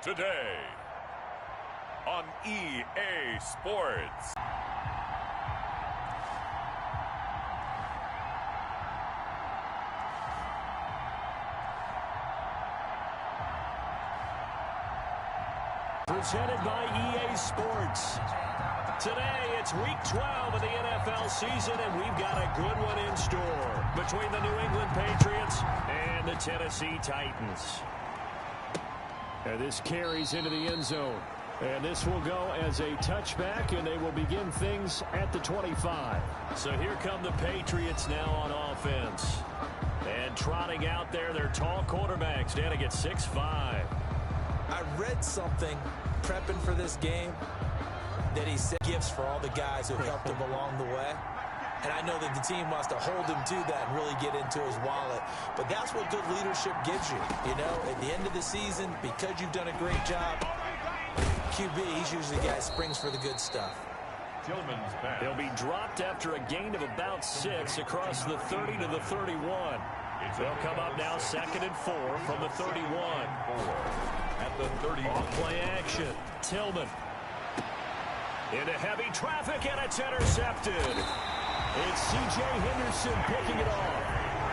today on EA Sports. Presented by EA Sports. Today, it's Week 12 of the NFL season, and we've got a good one in store between the New England Patriots and the Tennessee Titans. And this carries into the end zone. And this will go as a touchback, and they will begin things at the 25. So here come the Patriots now on offense. And trotting out there, their tall quarterback standing at 6'5". I read something prepping for this game that he said gifts for all the guys who helped him along the way. And I know that the team wants to hold him to that and really get into his wallet. But that's what good leadership gives you. You know, at the end of the season, because you've done a great job, QB, he's usually the guy who springs for the good stuff. They'll be dropped after a gain of about 6 across the 30 to the 31. They'll come up now 2nd and 4 from the 31. At the 30. Off-play action. Tillman. Into heavy traffic, and it's intercepted. It's C.J. Henderson picking it off.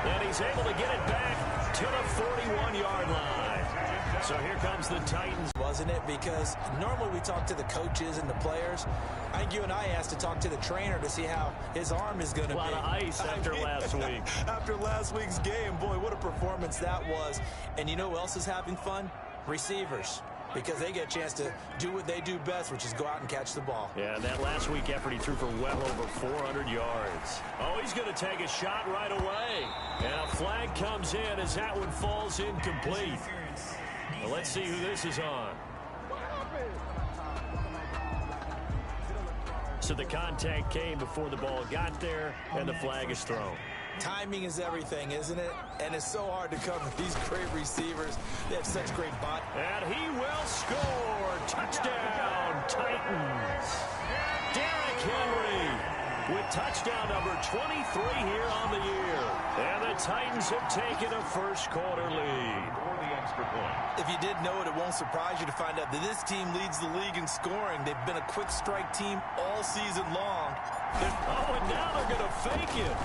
And he's able to get it back to the 41-yard line. So here comes the Titans. Wasn't it? Because normally we talk to the coaches and the players. I think you and I asked to talk to the trainer to see how his arm is going to be. A lot of ice after last week. After last week's game, boy, what a performance that was. And you know who else is having fun? Receivers. Because they get a chance to do what they do best, which is go out and catch the ball. Yeah, and that last week effort, he threw for well over 400 yards. Oh, he's going to take a shot right away. And a flag comes in as that one falls incomplete. Well, let's see who this is on. So the contact came before the ball got there, and the flag is thrown. Timing is everything, isn't it? And it's so hard to cover these great receivers. They have such great body. And he will score. Touchdown, Titans. Derrick Henry with touchdown number 23 here on the year. And the Titans have taken a first-quarter lead. If you didn't know it, it won't surprise you to find out that this team leads the league in scoring. They've been a quick strike team all season long. Oh, and now they're going to fake it.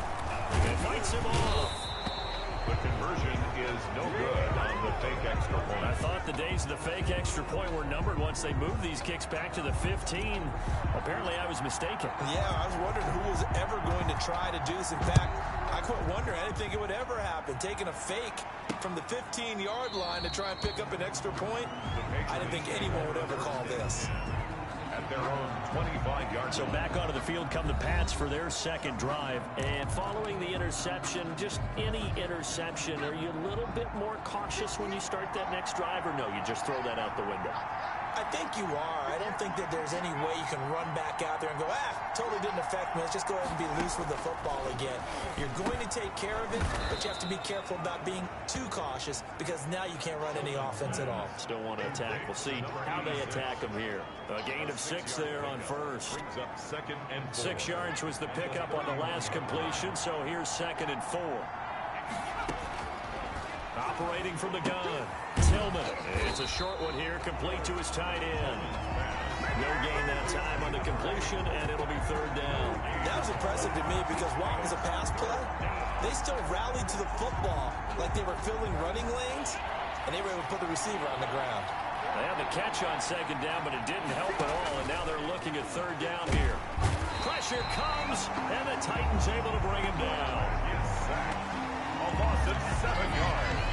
It fights him off. The conversion is no good on the fake extra point. I thought the days of the fake extra point were numbered once they moved these kicks back to the 15. Apparently, I was mistaken. Yeah, I was wondering who was ever going to try to do this. In fact, I quit wondering. I didn't think it would ever happen. Taking a fake from the 15-yard line to try and pick up an extra point, I didn't think anyone would ever call this. At their own 25-yard. So back onto the field come the Pats for their second drive. And following the interception, just any interception, are you a little bit more cautious when you start that next drive, or no, you just throw that out the window? I think you are. I don't think that there's any way you can run back out there and go, totally didn't affect me. Let's just go ahead and be loose with the football again. You're going to take care of it, but you have to be careful about being too cautious because now you can't run any offense at all. Still want to attack. We'll see how they attack them here. A gain of 6 there on first. 6 yards was the pickup on the last completion, so here's 2nd and 4. Operating from the gun, Tillman. It's a short one here, complete to his tight end. No gain that time on the completion, and it'll be 3rd down. That was impressive to me because while it was a pass play, they still rallied to the football like they were filling running lanes, and they were able to put the receiver on the ground. They had the catch on 2nd down, but it didn't help at all, and now they're looking at 3rd down here. Pressure comes, and the Titans able to bring him down. A loss of 7 yards.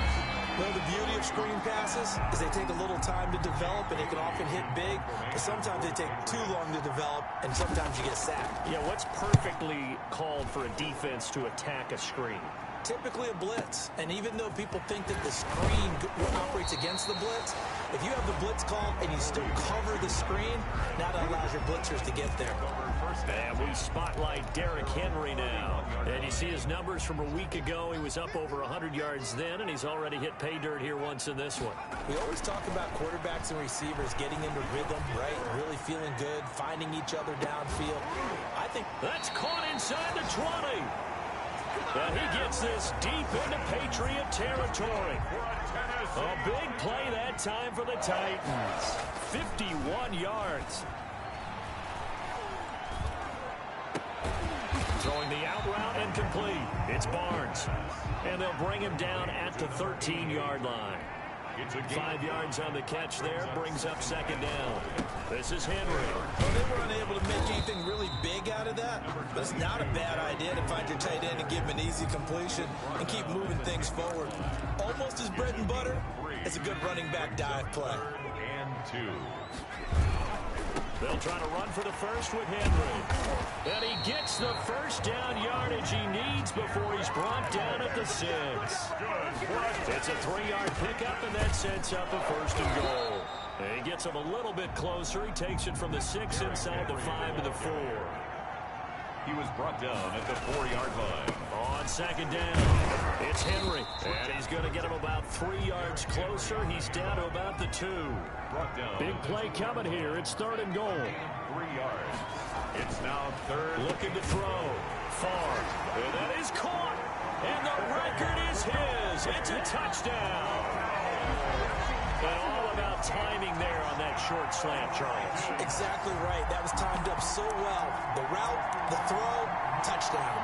Well, the beauty of screen passes is they take a little time to develop, and they can often hit big, but sometimes they take too long to develop, and sometimes you get sacked. Yeah, what's perfectly called for a defense to attack a screen? Typically a blitz, and even though people think that the screen operates against the blitz, if you have the blitz called and you still cover the screen, now that allows your blitzers to get there. And we spotlight Derrick Henry now. And you see his numbers from a week ago. He was up over 100 yards then, and he's already hit pay dirt here once in this one. We always talk about quarterbacks and receivers getting into rhythm, right? Really feeling good, finding each other downfield. I think that's caught inside the 20. And he gets this deep into Patriot territory. A big play that time for the Titans. 51 yards. Throwing the out route and complete. It's Barnes. And they'll bring him down at the 13-yard line. 5 yards on the catch there. Brings up second down. This is Henry. Well, they were unable to make anything really big out of that. But it's not a bad idea to find your tight end and give him an easy completion and keep moving things forward. Almost his bread and butter. It's a good running back dive play. And 2. They'll try to run for the first with Henry. And he gets the first down yardage he needs before he's brought down at the 6. It's a 3-yard pickup, and that sets up a first and goal. And he gets him a little bit closer. He takes it from the 6 inside the 5 to the 4. He was brought down at the 4-yard line. On second down, it's Henry. And he's going to get him about 3 yards closer. He's down to about the 2. Brought down. Big play coming here. It's 3rd and goal. 3 yards. It's now 3rd. Looking to throw. Far. And that is caught. And the record is his. It's a touchdown. And all about timing there on that short slant, Charles. Exactly right. That was timed up so well. The route, the throw, touchdown.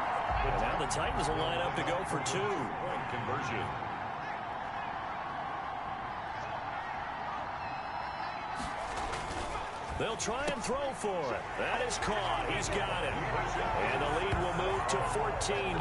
And now the Titans will line up to go for 2. Conversion. They'll try and throw for it. That is caught. He's got it. And the lead will move to 14-0.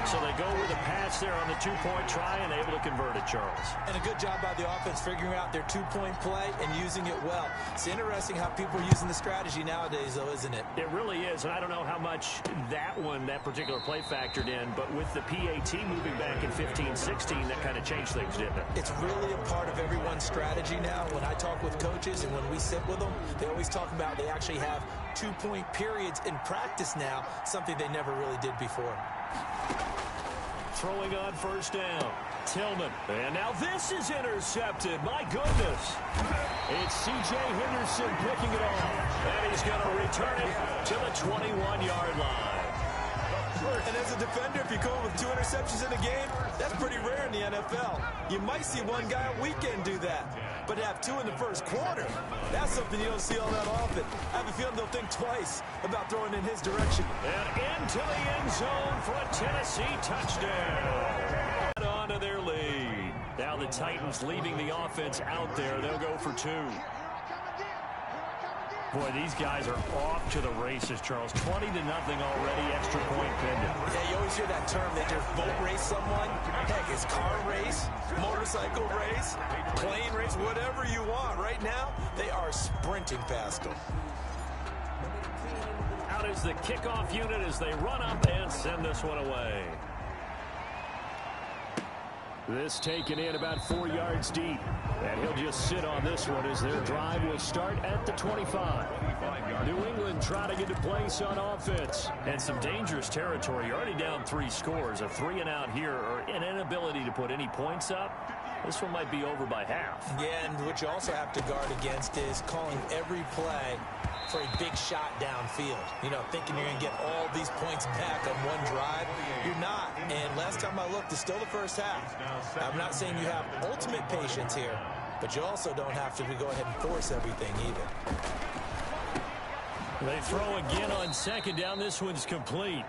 So they go with a pass there on the 2-point try and able to convert it, Charles. And a good job by the offense figuring out their 2-point play and using it well. It's interesting how people are using the strategy nowadays, though, isn't it? It really is, and I don't know how much that particular play factored in, but with the PAT moving back in 15-16, that kind of changed things, didn't it? It's really a part of everyone's strategy now. When I talk with coaches and when we sit with them, they always talk about they actually have 2-point periods in practice now, something they never really did before. Throwing on first down. Tillman. And now this is intercepted. My goodness. It's C.J. Henderson picking it off. And he's going to return it to the 21-yard line. And as a defender, if you go with 2 interceptions in a game, that's pretty rare in the NFL. You might see one guy a weekend do that. But to have 2 in the first quarter, that's something you don't see all that often. I have a feeling they'll think twice about throwing in his direction. And into the end zone for a Tennessee touchdown. On to their lead. Now the Titans leaving the offense out there. They'll go for 2. Boy, these guys are off to the races, Charles. 20-0 already, extra point pending. Yeah, you always hear that term, they just boat race someone. Heck, it's car race, motorcycle race, plane race, whatever you want. Right now, they are sprinting past them. Out is the kickoff unit as they run up and send this one away. This taken in about 4 yards deep. And he'll just sit on this one as their drive will start at the 25. New England trying to get to place on offense. And some dangerous territory. You're already down 3 scores. A 3-and-out here or an inability to put any points up. This one might be over by half. Yeah, and what you also have to guard against is calling every play for a big shot downfield. You know, thinking you're going to get all these points back on one drive. You're not. And last time I looked, it's still the first half. I'm not saying you have ultimate patience here, but you also don't have to go ahead and force everything either. They throw again on second down. This one's complete.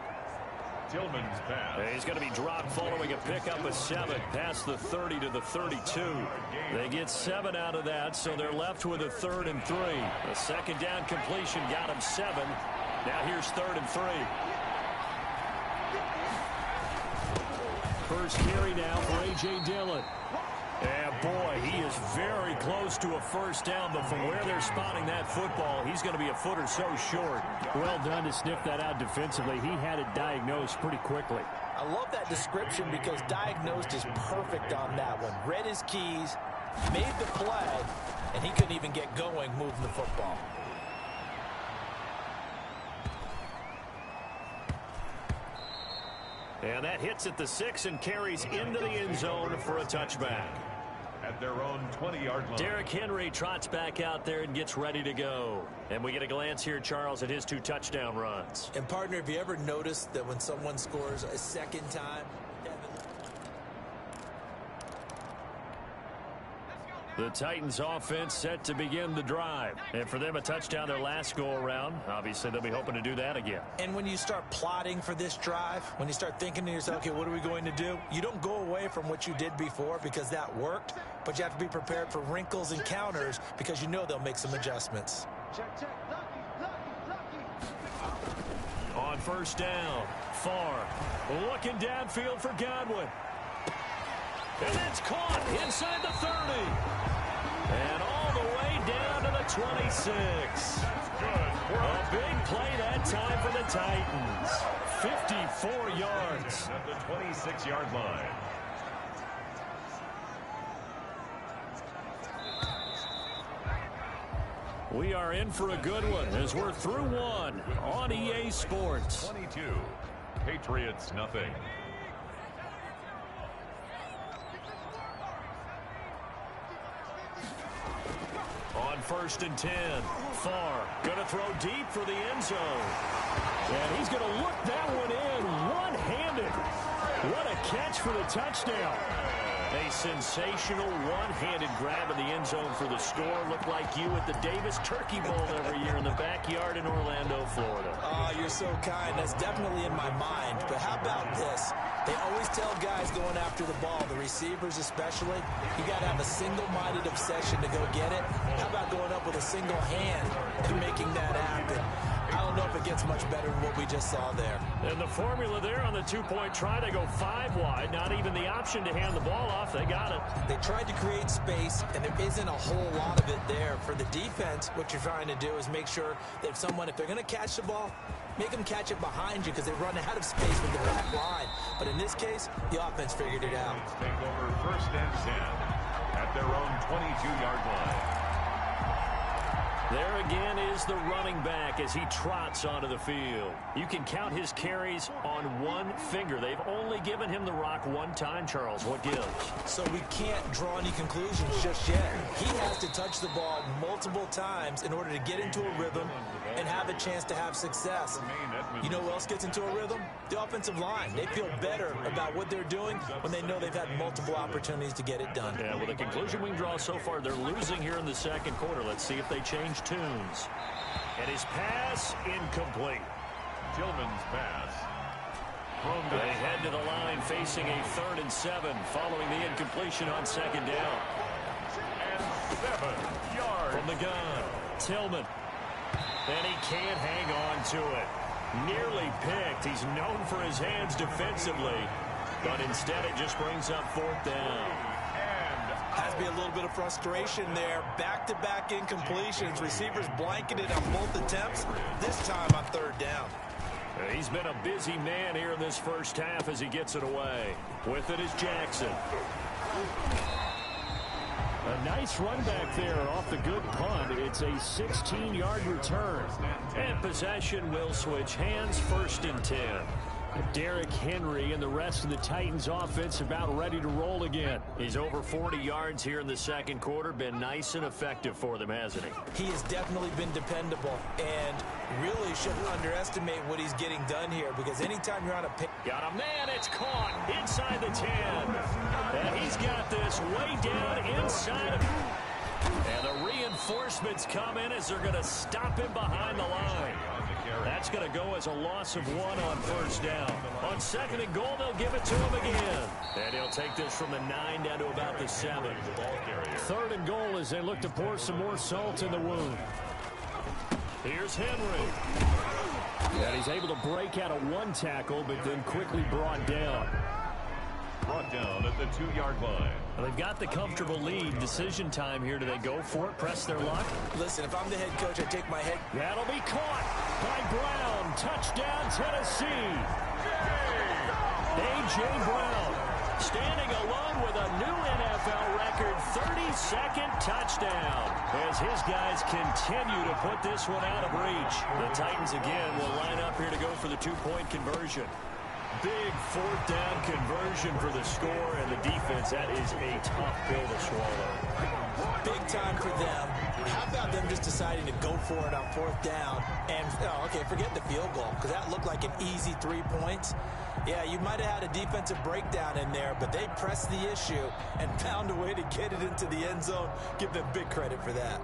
Tillman's pass. He's going to be dropped following a pickup of 7 past the 30 to the 32. They get 7 out of that, so they're left with a 3rd and 3. A second down completion got him 7. Now here's 3rd and 3. First carry now for A.J. Dillon. And boy, he is very close to a first down, but from where they're spotting that football, he's going to be a foot or so short. Well done to sniff that out defensively. He had it diagnosed pretty quickly. I love that description because diagnosed is perfect on that one. Read his keys, made the play, and he couldn't even get going moving the football. And that hits at the 6 and carries into the end zone for a touchback. At their own 20-yard line. Derrick Henry trots back out there and gets ready to go. And we get a glance here, Charles, at his 2 touchdown runs. And, partner, have you ever noticed that when someone scores a second time, The Titans offense set to begin the drive. And for them, a touchdown their last go-around. Obviously, they'll be hoping to do that again. And when you start plotting for this drive, when you start thinking to yourself, okay, what are we going to do? You don't go away from what you did before because that worked, but you have to be prepared for wrinkles and counters because you know they'll make some adjustments. On first down, Farr looking downfield for Godwin. And that's caught inside the 30. And all the way down to the 26. A big play that time for the Titans. 54 yards. At the 26-yard line. We are in for a good one as we're through one on EA Sports. 22. Patriots, nothing. On first and 10, Farr going to throw deep for the end zone. And he's going to look that one in one-handed. What a catch for the touchdown. A sensational one-handed grab in the end zone for the score. Looked like you at the Davis Turkey Bowl every year in the backyard in Orlando, Florida. Oh, you're so kind. That's definitely in my mind. But how about this? They always tell guys going after the ball, the receivers especially, you got to have a single-minded obsession to go get it. How about going up with a single hand and making that happen? I don't know if it gets much better than what we just saw there. And the formula there on the two-point try, they go 5 wide. Not even the option to hand the ball off. They got it. They tried to create space, and there isn't a whole lot of it there. For the defense, what you're trying to do is make sure that if they're going to catch the ball, make them catch it behind you because they run out of space with the back line. But in this case, the offense figured it out. Take over first and 10 at their own 22-yard line. There again is the running back as he trots onto the field. You can count his carries on one finger. They've only given him the rock one time, Charles. What gives? So we can't draw any conclusions just yet. He has to touch the ball multiple times in order to get into a rhythm and have a chance to have success. You know who else gets into a rhythm? The offensive line. They feel better about what they're doing when they know they've had multiple opportunities to get it done. Yeah, well, the conclusion we can draw so far, they're losing here in the second quarter. Let's see if they change tunes. And his pass incomplete. Tillman's pass. They head to the line facing a 3rd and 7 following the incompletion on second down. And 7 yards. From the gun, Tillman. And he can't hang on to it. Nearly picked. He's known for his hands defensively. But instead it just brings up 4th down. Has to be a little bit of frustration there. Back-to-back incompletions. Receivers blanketed on both attempts. This time on 3rd down. He's been a busy man here in this first half as he gets it away. With it is Jackson. A nice run back there off the good punt. It's a 16-yard return. And possession will switch hands, 1st and 10. Derrick Henry and the rest of the Titans offense about ready to roll again. He's over 40 yards here in the second quarter. Been nice and effective for them, hasn't he? He has definitely been dependable and really shouldn't underestimate what he's getting done here because anytime you're on a pick. Got a man, it's caught inside the 10. And he's got this way down inside of. And the reinforcements come in as they're going to stop him behind the line. That's going to go as a loss of 1 on 1st down. On 2nd and goal, they'll give it to him again. And he'll take this from the 9 down to about the 7. 3rd and goal as they look to pour some more salt in the wound. Here's Henry. And he's able to break out of 1 tackle, but then quickly brought down. Brought down at the 2-yard line. Well, they've got the comfortable lead. Decision time here. Do they go for it, press their luck? Listen, if I'm the head coach, I take my head. That'll be caught by Brown. Touchdown, Tennessee. A.J. Brown standing alone with a new NFL record 32nd touchdown as his guys continue to put this one out of reach. The Titans again will line up here to go for the 2-point conversion. Big fourth down conversion for the score, and the defense, that is a tough pill to swallow. Big time for them. How about them just deciding to go for it on fourth down? And, okay, forget the field goal, because that looked like an easy 3 points. Yeah, you might have had a defensive breakdown in there, but they pressed the issue and found a way to get it into the end zone. Give them big credit for that.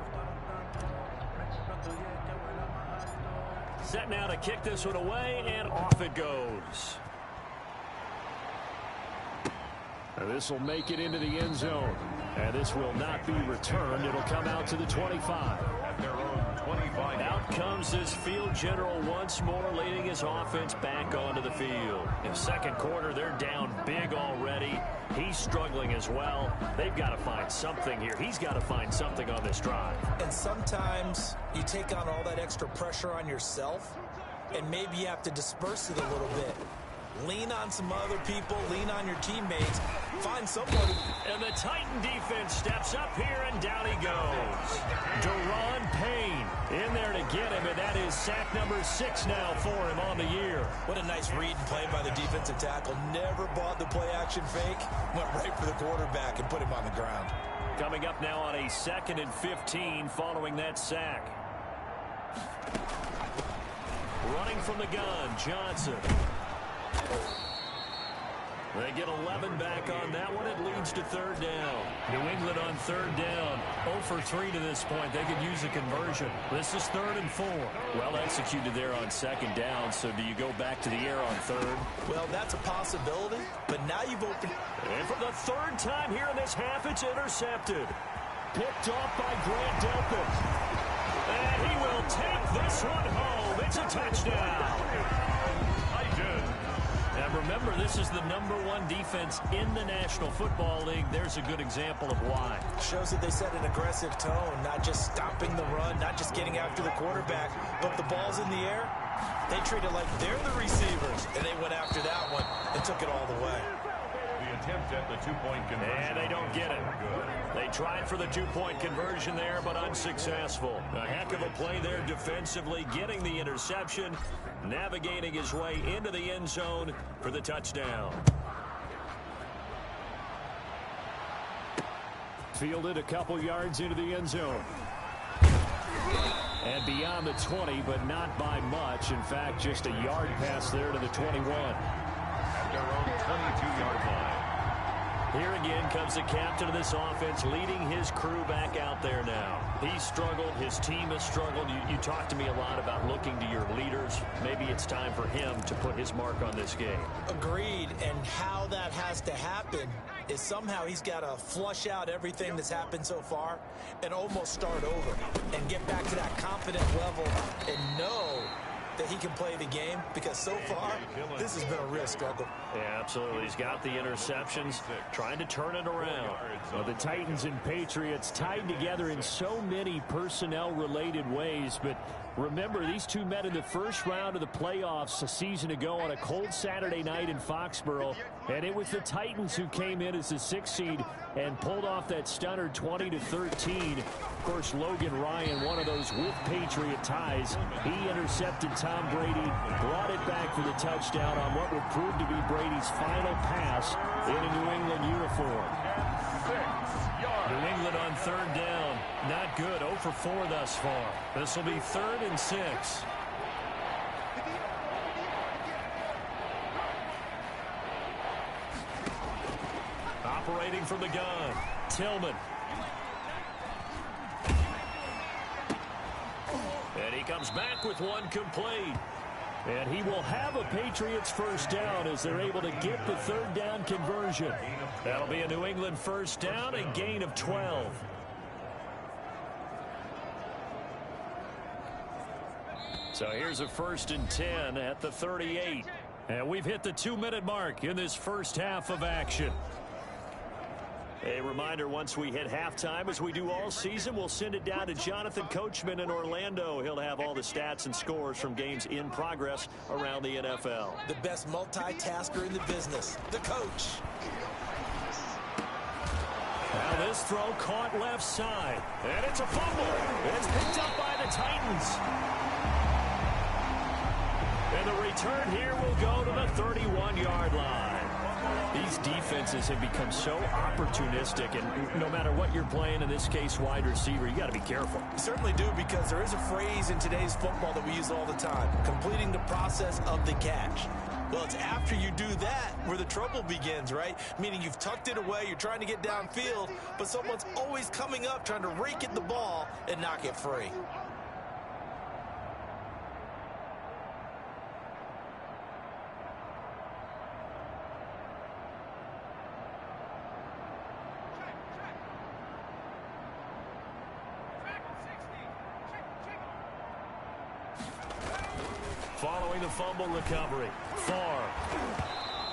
Set now to kick this one away, and off it goes. This will make it into the end zone. And this will not be returned. It'll come out to the 25. At their own 25. Out comes this field general once more, leading his offense back onto the field. In second quarter, they're down big already. He's struggling as well. They've got to find something here. He's got to find something on this drive. And sometimes you take on all that extra pressure on yourself, and maybe you have to disperse it a little bit. Lean on some other people, lean on your teammates, find someone. And the Titan defense steps up here, and down he goes. Deron Payne in there to get him, and that is sack number 6 now for him on the year. What a nice read and play by the defensive tackle. Never bought the play-action fake. Went right for the quarterback and put him on the ground. Coming up now on a 2nd and 15 following that sack. Running from the gun, Johnson. They get 11 back on that one. It leads to 3rd down. New England on 3rd down. 0 for 3 to this point. They could use a conversion. This is 3rd and 4. Well executed there on 2nd down. So do you go back to the air on 3rd? Well, that's a possibility. But now you've opened. And for the 3rd time here in this half, it's intercepted. Picked off by Grant Delpit. And he will take this one home. It's a touchdown. And remember, this is the #1 defense in the National Football League. There's a good example of why. Shows that they set an aggressive tone, not just stopping the run, not just getting after the quarterback, but the ball's in the air. They treat it like they're the receivers, and they went after that one and took it all the way. The attempt at the 2-point conversion. And they don't get it. They tried for the 2-point conversion there, but unsuccessful. A heck of a play there defensively, getting the interception, navigating his way into the end zone for the touchdown. Fielded a couple yards into the end zone. And beyond the 20, but not by much. In fact, just a yard pass there to the 21. At their own 22-yard line. Here again comes the captain of this offense, leading his crew back out there now. He's struggled. His team has struggled. You talk to me a lot about looking to your leaders. Maybe it's time for him to put his mark on this game. Agreed. And how that has to happen is somehow he's got to flush out everything that's happened so far and almost start over and get back to that confident level and know that he can play the game, because so far this has been a real struggle. Yeah, absolutely. He's got the interceptions, trying to turn it around. Well, the Titans and Patriots tied together in so many personnel-related ways, but remember, these two met in the first round of the playoffs a season ago on a cold Saturday night in Foxborough, and it was the Titans who came in as the 6th seed and pulled off that stunner 20-13. Of course, Logan Ryan, one of those with Patriot ties, he intercepted Tom Brady, brought it back for the touchdown on what would prove to be Brady's final pass in a New England uniform. New England on 3rd down. Not good. 0 for 4 thus far. This will be 3rd and 6. Operating from the gun, Tillman. And he comes back with one complete. And he will have a Patriots 1st down as they're able to get the 3rd down conversion. That'll be a New England 1st down, a gain of 12. So here's a 1st and 10 at the 38. And we've hit the 2-minute mark in this first half of action. A reminder, once we hit halftime, as we do all season, we'll send it down to Jonathan Coachman in Orlando. He'll have all the stats and scores from games in progress around the NFL. The best multitasker in the business, the coach. Now this throw caught left side. And it's a fumble. It's picked up by the Titans. And And the return here will go to the 31-yard line. These defenses have become so opportunistic, and no matter what you're playing, in this case wide receiver, you got to be careful. You certainly do, because there is a phrase in today's football that we use all the time: completing the process of the catch. Well, it's after you do that where the trouble begins, right? Meaning you've tucked it away, you're trying to get downfield, but someone's always coming up trying to rake at the ball and knock it free. Following the fumble recovery, far.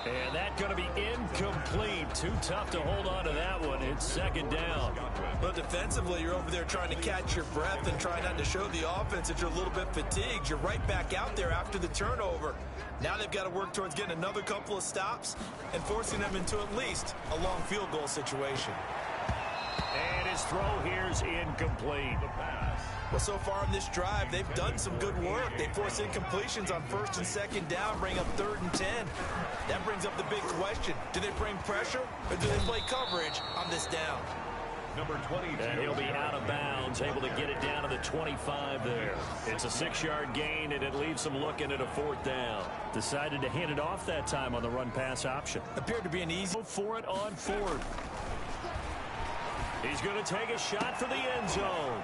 And that's going to be incomplete. Too tough to hold on to that one. It's second down. But defensively, you're over there trying to catch your breath and try not to show the offense that you're a little bit fatigued. You're right back out there after the turnover. Now they've got to work towards getting another couple of stops and forcing them into at least a long field goal situation. And his throw here is incomplete. Well, so far in this drive, they've done some good work. They force incompletions on first and second down, bring up 3rd and 10. That brings up the big question. Do they bring pressure, or do they play coverage on this down? Number 22. And he'll be out of bounds, able to get it down to the 25 there. It's a 6-yard gain, and it leaves them looking at a 4th down. Decided to hand it off that time on the run-pass option. Appeared to be an easy for it on 4th. He's going to take a shot for the end zone.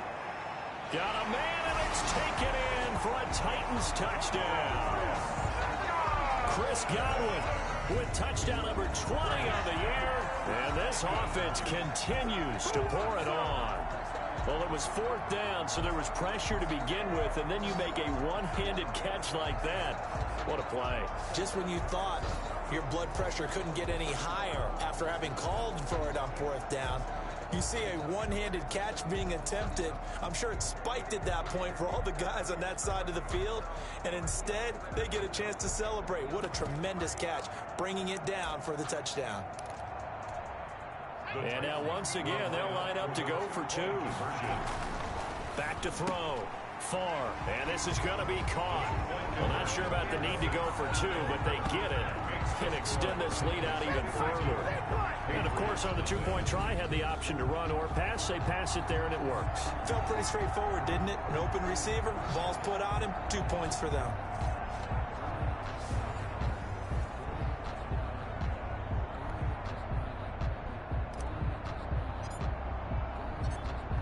Got a man, and it's taken in for a Titans touchdown. Chris Godwin with touchdown number 20 on the year. And this offense continues to pour it on. Well, it was 4th down, so there was pressure to begin with, and then you make a one-handed catch like that. What a play. Just when you thought your blood pressure couldn't get any higher after having called for it on 4th down, you see a one-handed catch being attempted. I'm sure it spiked at that point for all the guys on that side of the field, and instead they get a chance to celebrate. What a tremendous catch, bringing it down for the touchdown. And now once again they'll line up to go for 2. Back to throw. Far. And this is going to be caught. Well, not sure about the need to go for 2, but they get it and extend this lead out even further. And, of course, on the 2-point try, had the option to run or pass. They pass it there, and it works. Felt pretty straightforward, didn't it? An open receiver, ball's put on him, 2 points for them.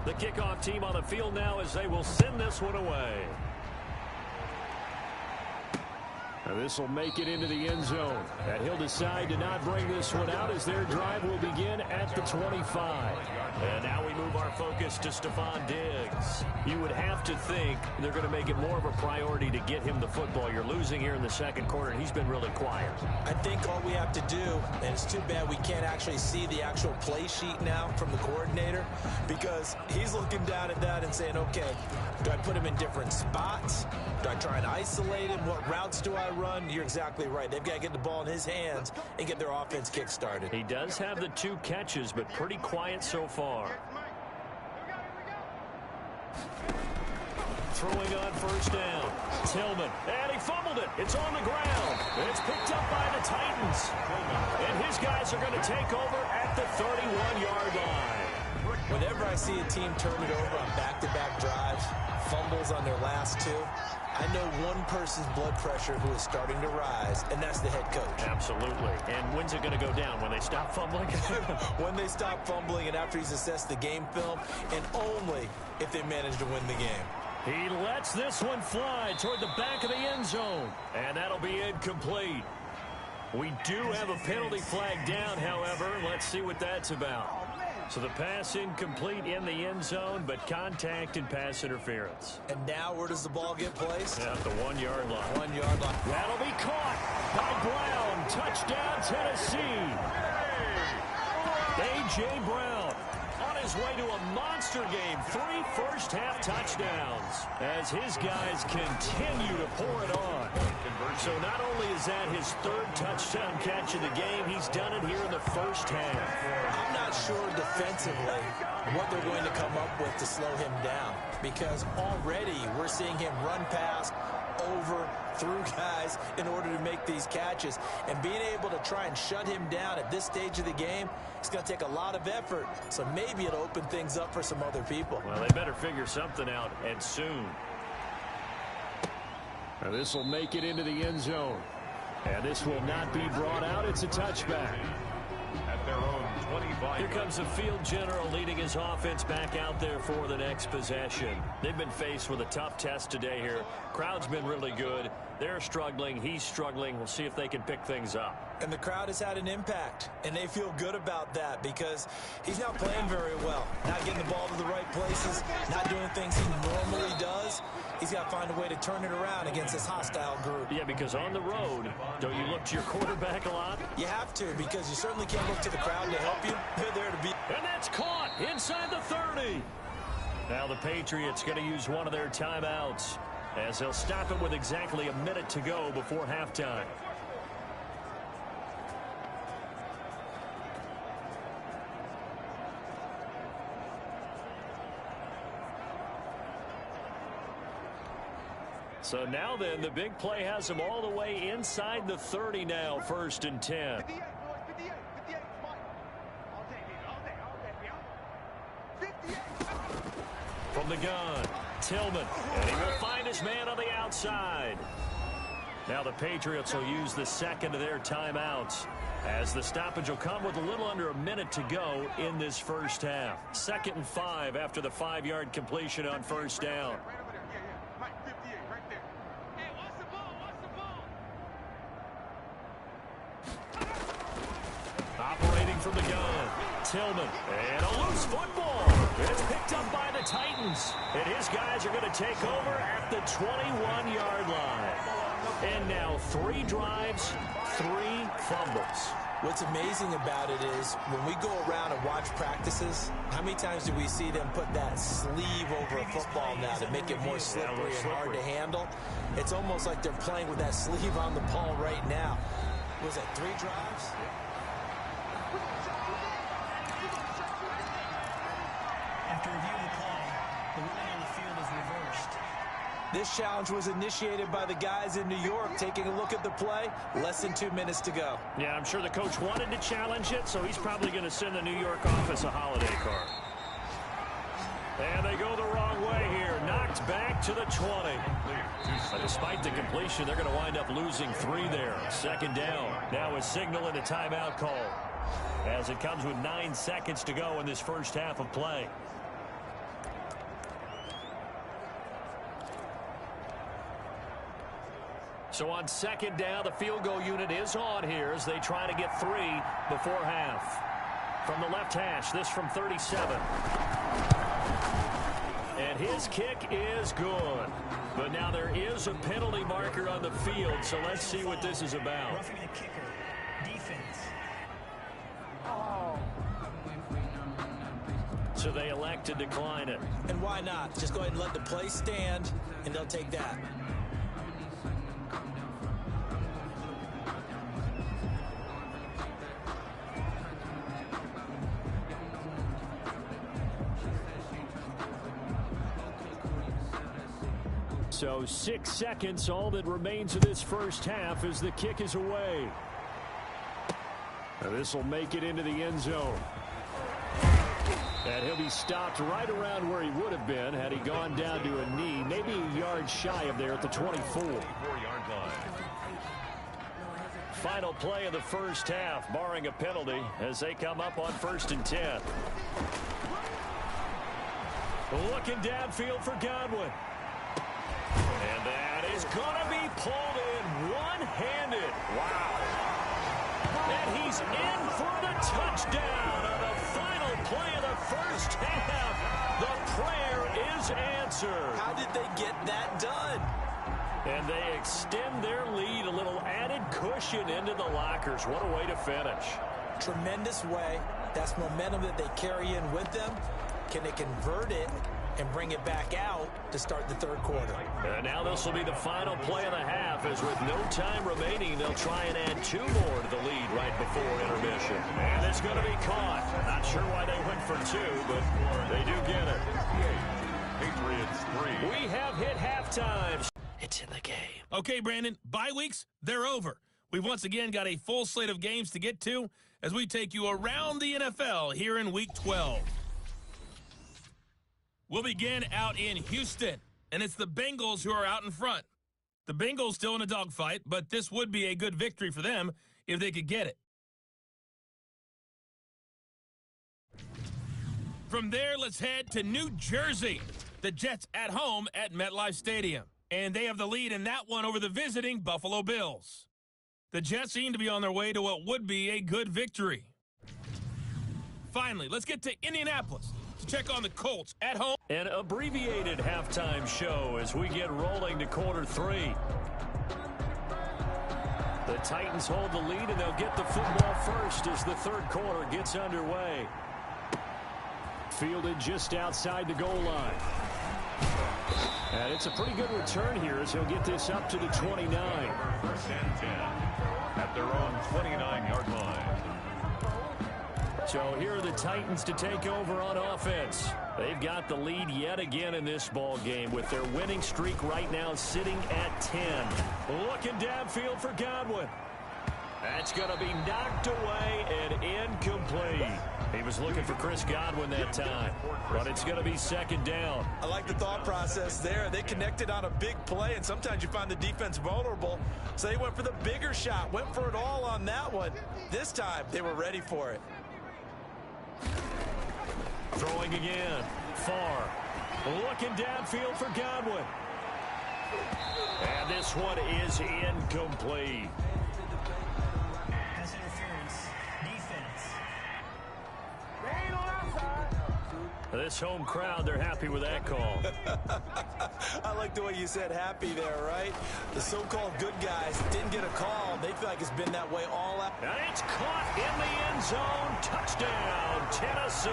The kickoff team on the field now as they will send this one away. Now this will make it into the end zone. And he'll decide to not bring this one out as their drive will begin at the 25. And now we move our focus to Stephon Diggs. You would have to think they're going to make it more of a priority to get him the football. You're losing here in the second quarter, and he's been really quiet. I think all we have to do, and it's too bad we can't actually see the actual play sheet now from the coordinator, because he's looking down at that and saying, okay, do I put him in different spots? Do I try and isolate him? What routes do I run? You're exactly right. They've got to get the ball in his hands and get their offense kick-started. He does have the 2 catches, but pretty quiet so far. Throwing on first down. Tillman. And he fumbled it. It's on the ground. It's picked up by the Titans. And his guys are going to take over at the 31-yard line. Whenever I see a team turn it over on back-to-back drives, fumbles on their last 2, I know one person's blood pressure who is starting to rise, and that's the head coach. Absolutely. And when's it going to go down? When they stop fumbling? When they stop fumbling and after he's assessed the game film, and only if they manage to win the game. He lets this one fly toward the back of the end zone. And that'll be incomplete. We do have a penalty flag down, however. Let's see what that's about. So the pass incomplete in the end zone, but contact and pass interference. And now where does the ball get placed? At the 1-yard line. 1-yard line. That'll be caught by Brown. Touchdown, Tennessee. A.J. Brown on his way to a monster game. 3 first-half touchdowns as his guys continue to pour it on. So not only is that his 3rd touchdown catch of the game, he's done it here in the first half. I'm not sure defensively what they're going to come up with to slow him down, because already we're seeing him run past over, through guys in order to make these catches. And being able to try and shut him down at this stage of the game, it's going to take a lot of effort. So maybe it'll open things up for some other people. Well, they better figure something out, and soon. Now this will make it into the end zone. And this will not be brought out. It's a touchback. At their own 25. Here comes the field general leading his offense back out there for the next possession. They've been faced with a tough test today here. Crowd's been really good. They're struggling. He's struggling. We'll see if they can pick things up. And the crowd has had an impact, and they feel good about that because he's not playing very well. Not getting the ball to the right places, not doing things he normally does. He's got to find a way to turn it around against this hostile group. Yeah, because on the road, don't you look to your quarterback a lot? You have to, because you certainly can't look to the crowd to help you. They're there to be. And that's caught inside the 30. Now the Patriots going to use one of their timeouts as they'll stop it with exactly a minute to go before halftime. So now then, the big play has them all the way inside the 30 now, 1st and 10. From the gun, Tillman, and he will find his man on the outside. Now the Patriots will use the second of their timeouts as the stoppage will come with a little under a minute to go in this first half. 2nd and 5 after the 5-yard completion on first down. Operating from the gun, Tillman, and a loose football. It's picked up by the Titans, and his guys are going to take over at the 21-yard line. And now 3 drives, 3 fumbles. What's amazing about it is when we go around and watch practices, how many times do we see them put that sleeve over a football now to make it more slippery and hard to handle? It's almost like they're playing with that sleeve on the ball right now. Was that 3 drives? After reviewing the play, the ruling on the field is reversed. This challenge was initiated by the guys in New York. Taking a look at the play, less than 2 minutes to go. Yeah, I'm sure the coach wanted to challenge it, so he's probably going to send the New York office a holiday card. And they go the wrong way here. Knocked back to the 20. But despite the completion, they're going to wind up losing 3 there. 2nd down. Now a signal and a timeout call, as it comes with 9 seconds to go in this first half of play. So on 2nd down, the field goal unit is on here as they try to get 3 before half. From the left hash, this from 37. And his kick is good. But now there is a penalty marker on the field, so let's see what this is about. Roughing the kicker. Defense. So they elect to decline it. And why not? Just go ahead and let the play stand, and they'll take that. So 6 seconds, all that remains of this first half as the kick is away. Now this will make it into the end zone. And he'll be stopped right around where he would have been had he gone down to a knee, maybe a yard shy of there at the 24-yard line. Final play of the first half, barring a penalty, as they come up on 1st and 10. Looking downfield for Godwin. And that is going to be pulled in one-handed. Wow. And he's in for the touchdown on the final play of the first half. The prayer is answered. How did they get that done? And they extend their lead, a little added cushion into the lockers. What a way to finish. Tremendous way. That's momentum that they carry in with them. Can they convert it and bring it back out to start the 3rd quarter? And now this will be the final play of the half, as with no time remaining, they'll try and add 2 more to the lead right before intermission. And it's going to be caught. Not sure why they went for 2, but they do get it. Patriots 3. We have hit halftime. It's in the game. Okay, Brandon, bye weeks, they're over. We've once again got a full slate of games to get to as we take you around the NFL here in Week 12. We'll begin out in Houston, and it's the Bengals who are out in front. The Bengals still in a dogfight, but this would be a good victory for them if they could get it. From there, let's head to New Jersey. The Jets at home at MetLife Stadium. And they have the lead in that one over the visiting Buffalo Bills. The Jets seem to be on their way to what would be a good victory. Finally, let's get to Indianapolis to check on the Colts at home. An abbreviated halftime show as we get rolling to quarter 3. The Titans hold the lead, and they'll get the football first as the third quarter gets underway. Fielded just outside the goal line. And it's a pretty good return here as he'll get this up to the 29. First and 10 at their own 29-yard line. So here are the Titans to take over on offense. They've got the lead yet again in this ball game with their winning streak right now sitting at 10. Looking downfield for Godwin. That's going to be knocked away and incomplete. He was looking for Chris Godwin that time, but it's going to be second down. I like the thought process there. They connected on a big play, and sometimes you find the defense vulnerable, so they went for the bigger shot, went for it all on that one. This time, they were ready for it. Throwing again. Far. Looking downfield for Godwin. And this one is incomplete. Pass interference. Defense. This home crowd, they're happy with that call. I like the way you said happy there, right? The so-called good guys didn't get a call. They feel like it's been that way all out. And it's caught in the end zone. Touchdown, Tennessee.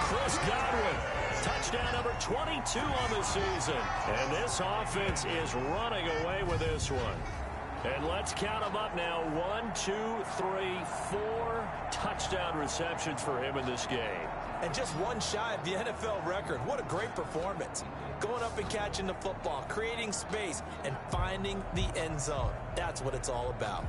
Chris Godwin, touchdown number 22 on the season. And this offense is running away with this one. And let's count them up now. 1, 2, 3, 4 touchdown receptions for him in this game. And just one shy of the NFL record. What a great performance. Going up and catching the football, creating space, and finding the end zone. That's what it's all about.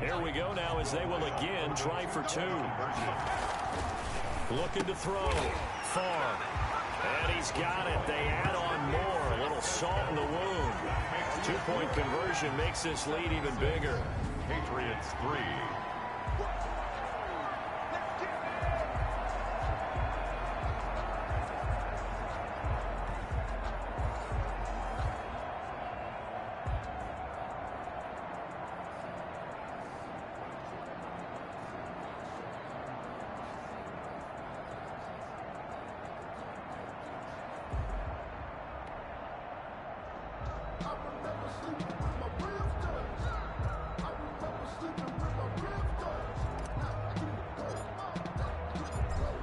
Here we go now as they will again try for 2. Looking to throw. Far. And he's got it. They add on more. A little salt in the wound. 2-point conversion makes this lead even bigger. Patriots 3.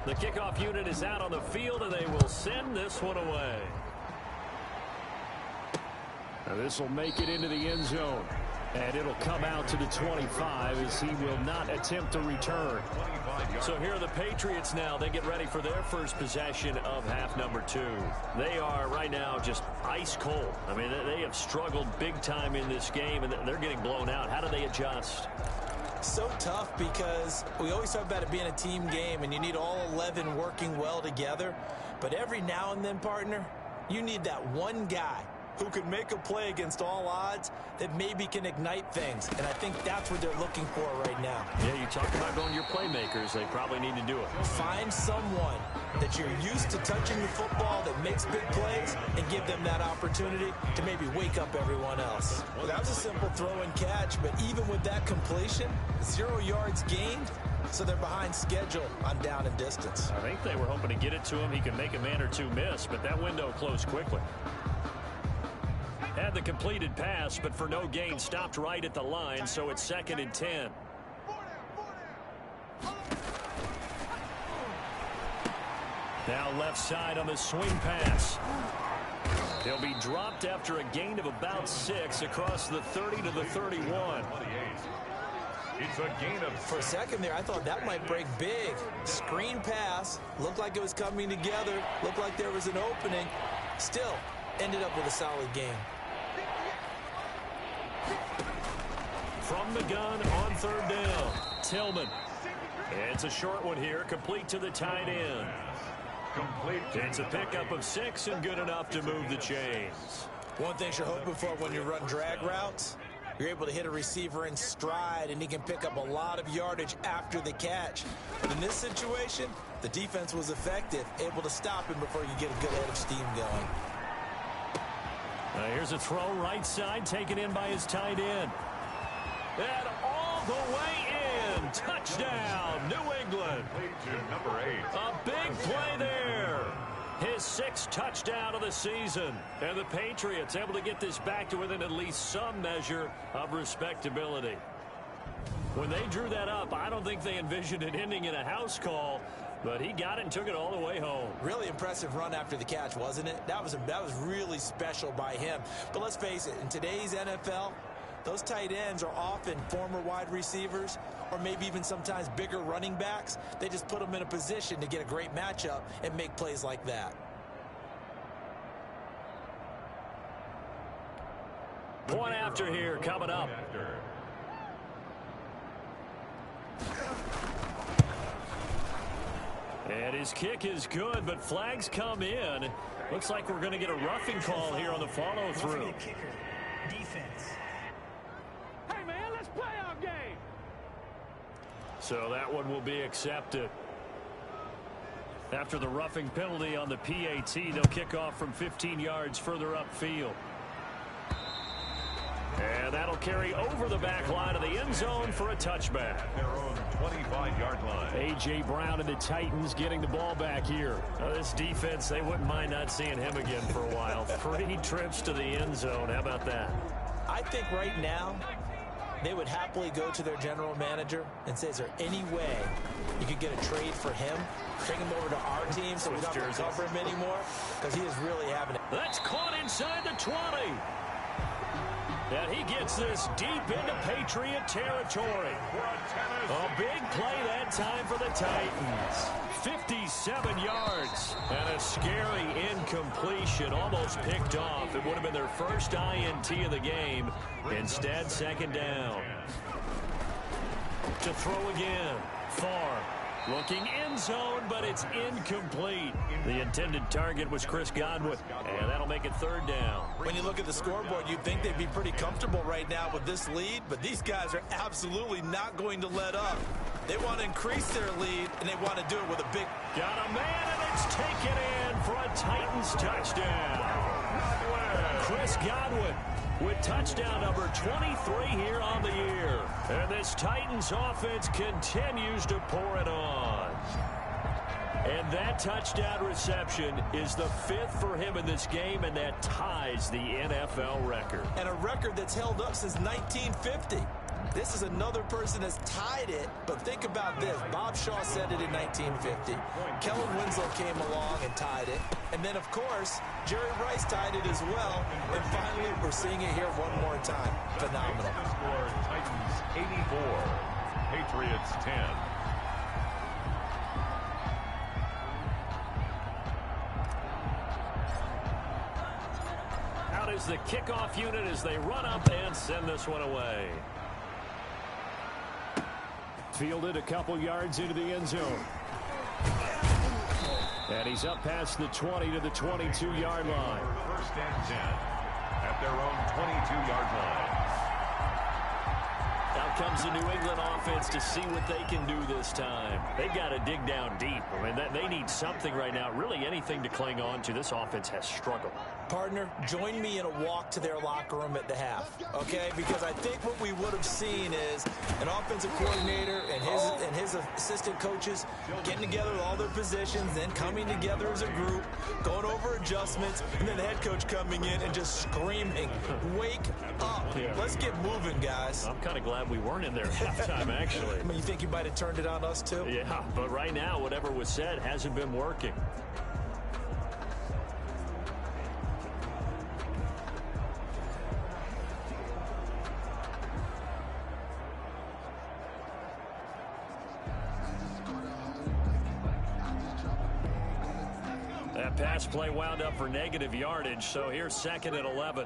The kickoff unit is out on the field, and they will send this one away. Now this will make it into the end zone. And it'll come out to the 25 as he will not attempt to return. So here are the Patriots now. They get ready for their first possession of half number 2. They are right now just ice cold. I mean, they have struggled big time in this game, and they're getting blown out. How do they adjust? So tough because we always talk about it being a team game, and you need all 11 working well together. But every now and then, partner, you need that one guy who can make a play against all odds that maybe can ignite things. And I think that's what they're looking for right now. Yeah, you talk about going to your playmakers. They probably need to do it. Find someone that you're used to touching the football that makes big plays and give them that opportunity to maybe wake up everyone else. Well, that was a simple throw and catch, but even with that completion, 0 yards gained, so they're behind schedule on down and distance. I think they were hoping to get it to him. He could make a man or two miss, but that window closed quickly. Had the completed pass, but for no gain, stopped right at the line, so it's 2nd and 10. Now left side on the swing pass. He'll be dropped after a gain of about 6 across the 30 to the 31. It's a gain of For a second there, I thought that might break big. Screen pass. Looked like it was coming together. Looked like there was an opening. Still, ended up with a solid game. From the gun on third down, Tillman. It's a short one here, complete to the tight end. It's a pickup of 6 and good enough to move the chains. One thing you're hoping for when you run drag routes, you're able to hit a receiver in stride, and he can pick up a lot of yardage after the catch. But in this situation, the defense was effective, able to stop him before you get a good head of steam going. Here's a throw right side, taken in by his tight end. And all the way in. Touchdown, New England. number 8. A big play there. His 6th touchdown of the season. And the Patriots able to get this back to within at least some measure of respectability. When they drew that up, I don't think they envisioned it ending in a house call, but he got it and took it all the way home. Really impressive run after the catch, wasn't it? That was really special by him. But let's face it, in today's NFL, those tight ends are often former wide receivers or maybe even sometimes bigger running backs. They just put them in a position to get a great matchup and make plays like that. Point after here coming up. And his kick is good, but flags come in. Looks like we're going to get a roughing call here on the follow-through. Defense. Hey, man, let's play our game. So that one will be accepted. After the roughing penalty on the PAT, they'll kick off from 15 yards further upfield. And that'll carry over the back line of the end zone for a touchback. Their own 25-yard line. A.J. Brown and the Titans getting the ball back here. This defense, they wouldn't mind not seeing him again for a while. 3 trips to the end zone. How about that? I think right now they would happily go to their general manager and say, is there any way you could get a trade for him? Bring him over to our team so we don't have to cover him anymore? Because he is really having it. That's caught inside the 20. And he gets this deep into Patriot territory. A big play that time for the Titans. 57 yards. And a scary incompletion, almost picked off. It would have been their first INT of the game. Instead, second down. To throw again. Far. Looking end zone, but it's incomplete. The intended target was Chris Godwin, and that'll make it third down. When you look at the scoreboard, you'd think they'd be pretty comfortable right now with this lead, but these guys are absolutely not going to let up. They want to increase their lead, and they want to do it with a big... Got a man, and it's taken in for a Titans touchdown. Chris Godwin with touchdown number 23 here on the year. And this Titans offense continues to pour it on. And that touchdown reception is the 5th for him in this game, and that ties the NFL record. And a record that's held up since 1950. This is another person that's tied it, but think about this. Bob Shaw said it in 1950. Kellen Winslow came along and tied it. And then, of course, Jerry Rice tied it as well. And finally, we're seeing it here one more time. Phenomenal. Score Titans 84, Patriots 10. Out is the kickoff unit as they run up and send this one away. Fielded a couple yards into the end zone. And he's up past the 20 to the 22-yard line. First and 10 at their own 22-yard line. Out comes the New England offense to see what they can do this time. They've got to dig down deep. I mean, they need something right now, really anything to cling on to. This offense has struggled. Partner, join me in a walk to their locker room at the half, okay? Because I think what we would have seen is an offensive coordinator and his assistant coaches getting together with all their positions, then coming together as a group, going over adjustments, and then the head coach coming in and just screaming, wake up. Yeah. Let's get moving, guys. I'm kind of glad we weren't in there at halftime, actually. I mean, you think you might have turned it on us, too? Yeah, but right now, whatever was said hasn't been working. That pass play wound up for negative yardage, so here's 2nd and 11.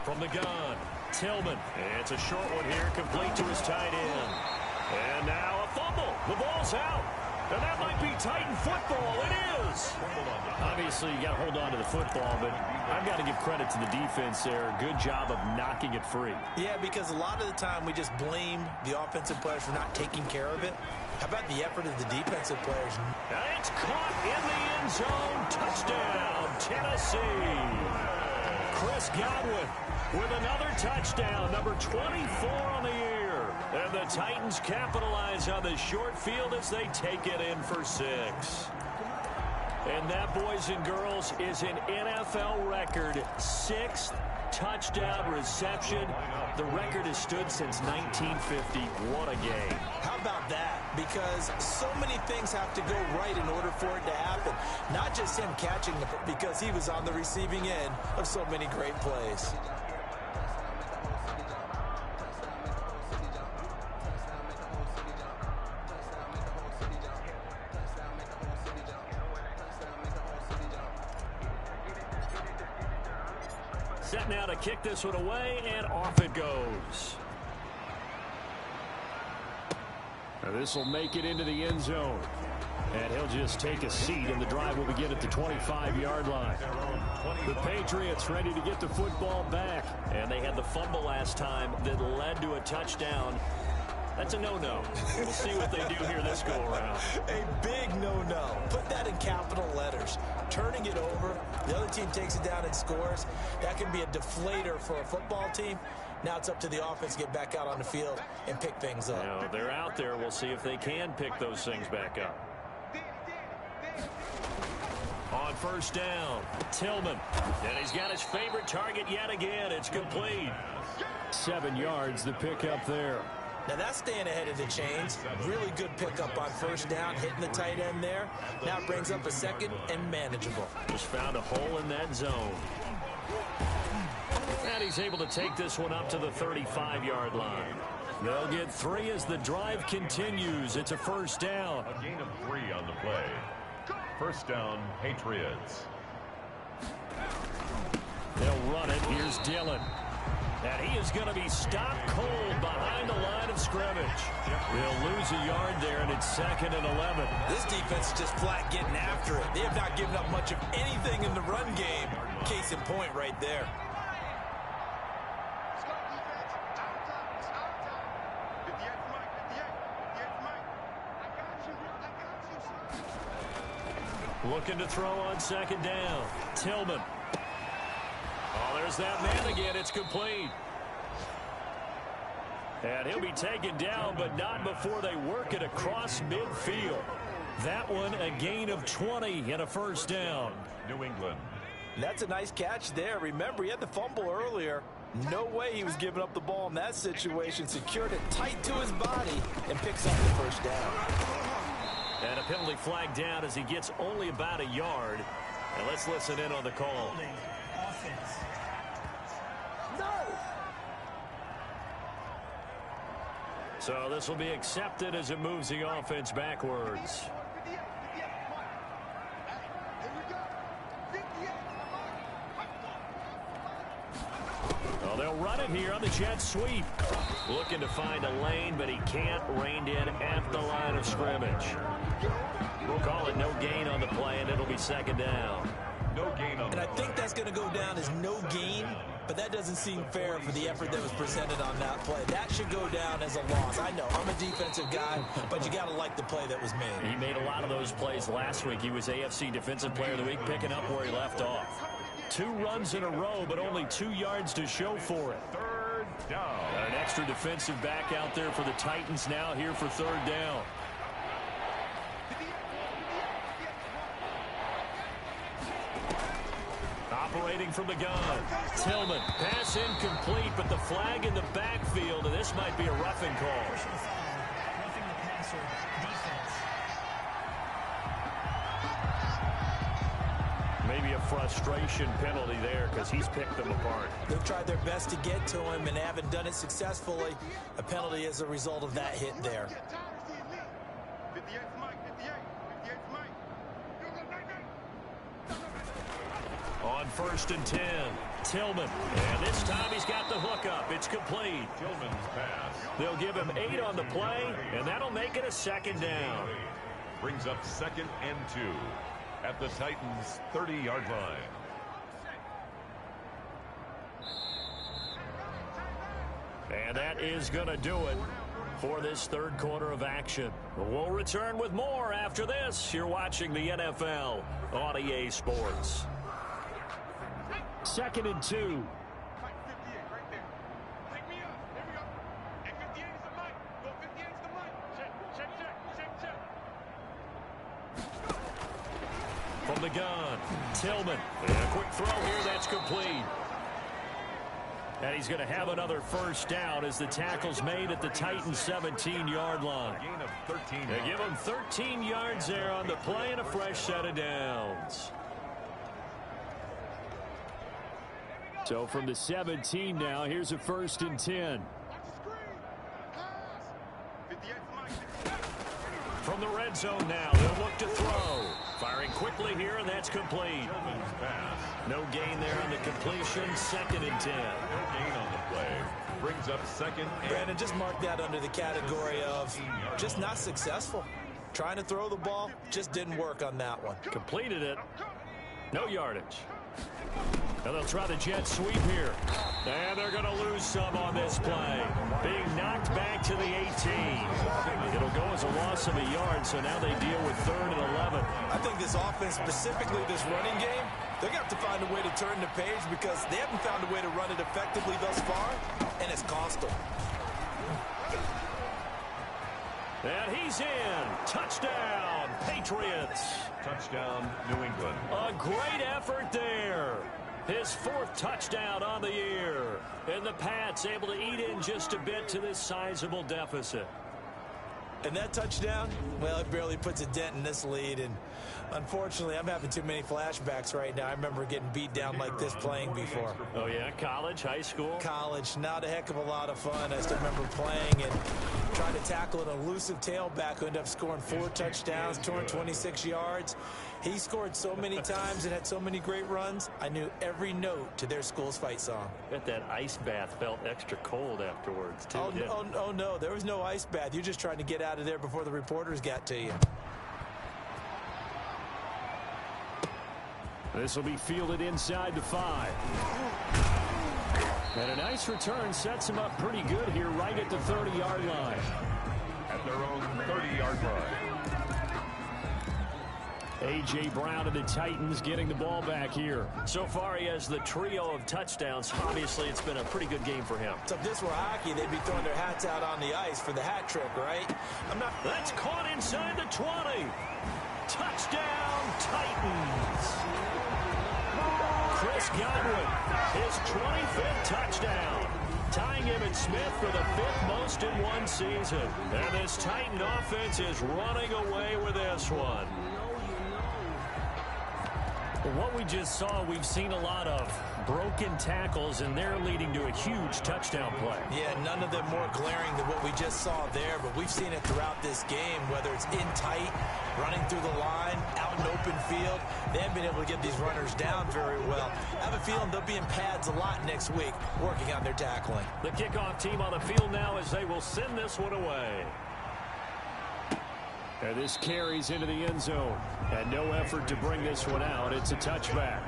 From the gun, Tillman. It's a short one here, complete to his tight end. And now a fumble. The ball's out. And that might be Titan football. It is. Obviously, you got to hold on to the football, but I've got to give credit to the defense there. Good job of knocking it free. Yeah, because a lot of the time we just blame the offensive players for not taking care of it. How about the effort of the defensive players? And it's caught in the end zone. Touchdown, Tennessee. Chris Godwin with another touchdown, number 24 on the year. And the Titans capitalize on the short field as they take it in for 6. And that, boys and girls, is an NFL record 6th touchdown reception. The record has stood since 1950. What a game. How about that? Because so many things have to go right in order for it to happen. Not just him catching the ball, because he was on the receiving end of so many great plays. Set now to kick this one away, and off it goes. Now this will make it into the end zone. And he'll just take a seat, and the drive will begin at the 25-yard line. The Patriots ready to get the football back. And they had the fumble last time that led to a touchdown. That's a no-no. We'll see what they do here this go-around. A big no-no. Put that in capital letters. Turning it over, the other team takes it down and scores. That can be a deflator for a football team. Now it's up to the offense to get back out on the field and pick things up. Now, they're out there. We'll see if they can pick those things back up. On first down, Tillman. And he's got his favorite target yet again. It's complete. 7 yards, the pickup there. Now that's staying ahead of the chains. Really good pickup on first down, hitting the tight end there. Now it brings up a 2nd and manageable. Just found a hole in that zone. And he's able to take this one up to the 35-yard line. They'll get 3 as the drive continues. It's a first down. A gain of 3 on the play. First down, Patriots. They'll run it. Here's Dillon. And he is going to be stopped cold behind the line of scrimmage. They'll lose a yard there, and it's 2nd and 11. This defense is just flat getting after it. They have not given up much of anything in the run game. Case in point right there. Looking to throw on 2nd down. Tillman. Oh, there's that man again. It's complete. And he'll be taken down, but not before they work it across midfield. That one, a gain of 20 and a first down. New England. That's a nice catch there. Remember, he had the fumble earlier. No way he was giving up the ball in that situation. Secured it tight to his body and picks up the first down. And a penalty flag down as he gets only about a yard. And let's listen in on the call. Offense. So this will be accepted as it moves the offense backwards. Well, they'll run it here on the jet sweep. Looking to find a lane, but he can't. Reined in at the line of scrimmage. We'll call it no gain on the play, and it'll be 2nd down. No gain on the play. And I think that's going to go down as no gain, but that doesn't seem fair for the effort that was presented on that play. That should go down as a loss. I know, I'm a defensive guy, but you got to like the play that was made. He made a lot of those plays last week. He was AFC Defensive Player of the Week, picking up where he left off. 2 runs in a row, but only 2 yards to show for it. 3rd down. An extra defensive back out there for the Titans now here for 3rd down. Operating from the gun. Tillman. Pass incomplete, but the flag in the backfield, and this might be a roughing call. Personal foul. Roughing the passer. Defense. maybe a frustration penalty there because he's picked them apart. They've tried their best to get to him and haven't done it successfully. A penalty as a result of that hit there. On 1st and 10, Tillman. And this time he's got the hookup. It's complete. Tillman's pass. They'll give him 8 on the play, and that'll make it a 2nd down. Brings up 2nd and 2 at the Titans' 30-yard line. And that is going to do it for this 3rd quarter of action. We'll return with more after this. You're watching the NFL on EA Sports. 2nd and 2. From the gun, Tillman. And a quick throw here, that's complete. And he's going to have another 1st down as the tackle's made at the Titans' 17-yard line. Gain of 13. They give him 13 yards there on the play and a fresh set of downs. So from the 17 now, here's a 1st and 10. From the red zone now, they'll look to throw. Firing quickly here, and that's complete. No gain there on the completion. 2nd and 10. No gain on the play. Brings up 2nd and... Brandon, just mark that under the category of just not successful. Trying to throw the ball, just didn't work on that one. Completed it. No yardage. And they'll try the jet sweep here. And they're going to lose some on this play. Being knocked back to the 18. It'll go as a loss of a yard, so now they deal with 3rd and 11. I think this offense, specifically this running game, they're going to have to find a way to turn the page because they haven't found a way to run it effectively thus far, and it's cost them. And he's in. Touchdown, Patriots. Touchdown, New England. A great effort there. His 4th touchdown on the year. And the Pats able to eat in just a bit to this sizable deficit. And that touchdown, well, it barely puts a dent in this lead. And unfortunately, I'm having too many flashbacks right now. I remember getting beat down like this playing before. Oh, yeah? College, high school? College, not a heck of a lot of fun. I still remember playing and trying to tackle an elusive tailback who ended up scoring 4 touchdowns, 226 yards. He scored so many times and had so many great runs, I knew every note to their school's fight song. Bet that ice bath felt extra cold afterwards, too. Oh, no, there was no ice bath. You're just trying to get out of there before the reporters got to you. This will be fielded inside the 5. And a nice return sets him up pretty good here right at the 30-yard line. At their own 30-yard line. A.J. Brown and the Titans getting the ball back here. So far, he has the trio of touchdowns. Obviously, it's been a pretty good game for him. So if this were hockey, they'd be throwing their hats out on the ice for the hat trick, right? That's caught inside the 20. Touchdown, Titans. Chris Godwin, his 25th touchdown. Tying him and Smith for the 5th most in one season. And this Titan offense is running away with this one. What we just saw, we've seen a lot of broken tackles, and they're leading to a huge touchdown play. Yeah, none of them more glaring than what we just saw there, but we've seen it throughout this game, whether it's in tight, running through the line, out in open field. They haven't been able to get these runners down very well. I have a feeling they'll be in pads a lot next week, working on their tackling. The kickoff team on the field now as they will send this one away. And this carries into the end zone. And no effort to bring this one out. It's a touchback.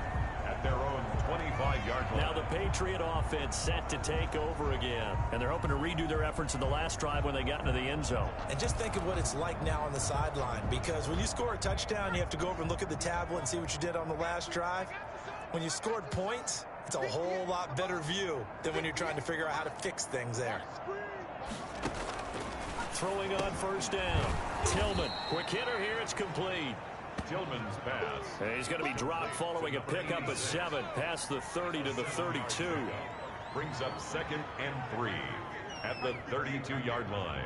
At their own 25-yard line. Now the Patriot offense set to take over again. And they're hoping to redo their efforts in the last drive when they got into the end zone. And just think of what it's like now on the sideline. Because when you score a touchdown, you have to go over and look at the tablet and see what you did on the last drive. When you scored points, it's a whole lot better view than when you're trying to figure out how to fix things there. Throwing on 1st down. Tillman, quick hitter here, it's complete. Tillman's pass. And he's going to be dropped following a pickup of 7 past the 30 to the 32. Brings up 2nd and 3 at the 32-yard line.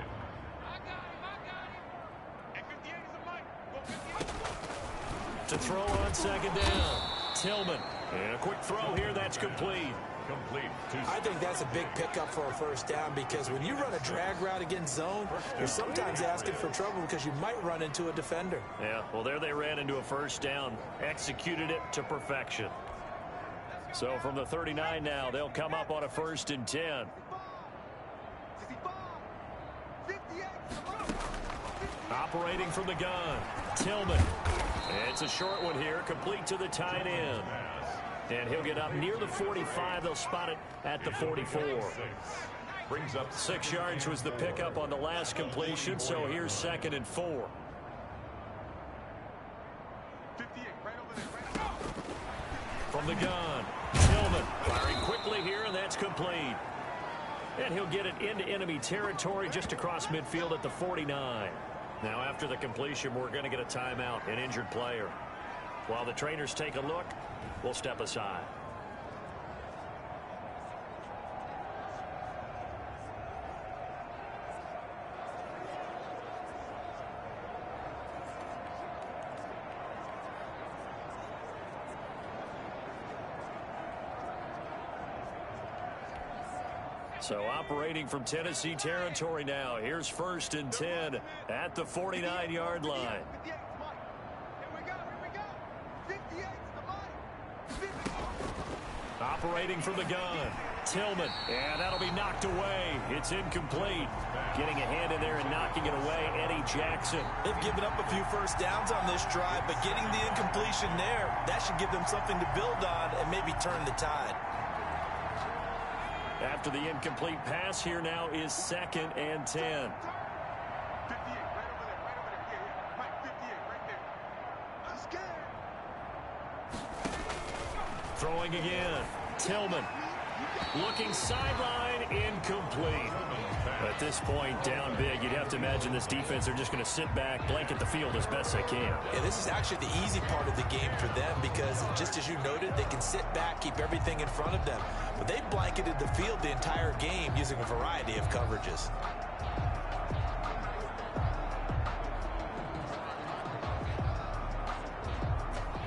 To throw on 2nd down. Tillman. And a quick throw here, that's complete. I think that's a big pickup for a first down because when you run a drag route against zone, you're sometimes asking for trouble because you might run into a defender. Yeah, well, there they ran into a first down. Executed it to perfection. So from the 39 now, they'll come up on a 1st and 10. Operating from the gun, Tillman. It's a short one here, complete to the tight end. And he'll get up near the 45. They'll spot it at the 44. Brings up 6 yards was the pickup on the last completion, so here's 2nd and 4. From the gun, Tillman firing quickly here, and that's complete. And he'll get it into enemy territory just across midfield at the 49. Now after the completion, we're going to get a timeout, an injured player. While the trainers take a look, we'll step aside. So operating from Tennessee territory now. Here's 1st and 10 at the 49-yard line. Operating from the gun, Tillman, and that'll be knocked away. It's incomplete. Getting a hand in there and knocking it away, Eddie Jackson. They've given up a few first downs on this drive, but getting the incompletion there, that should give them something to build on and maybe turn the tide. After the incomplete pass, here now is 2nd and 10. Throwing again, Tillman. Looking sideline, incomplete. At this point, down big, you'd have to imagine this defense are just going to sit back, blanket the field as best they can. Yeah, this is actually the easy part of the game for them because, just as you noted, they can sit back, keep everything in front of them. But they blanketed the field the entire game using a variety of coverages.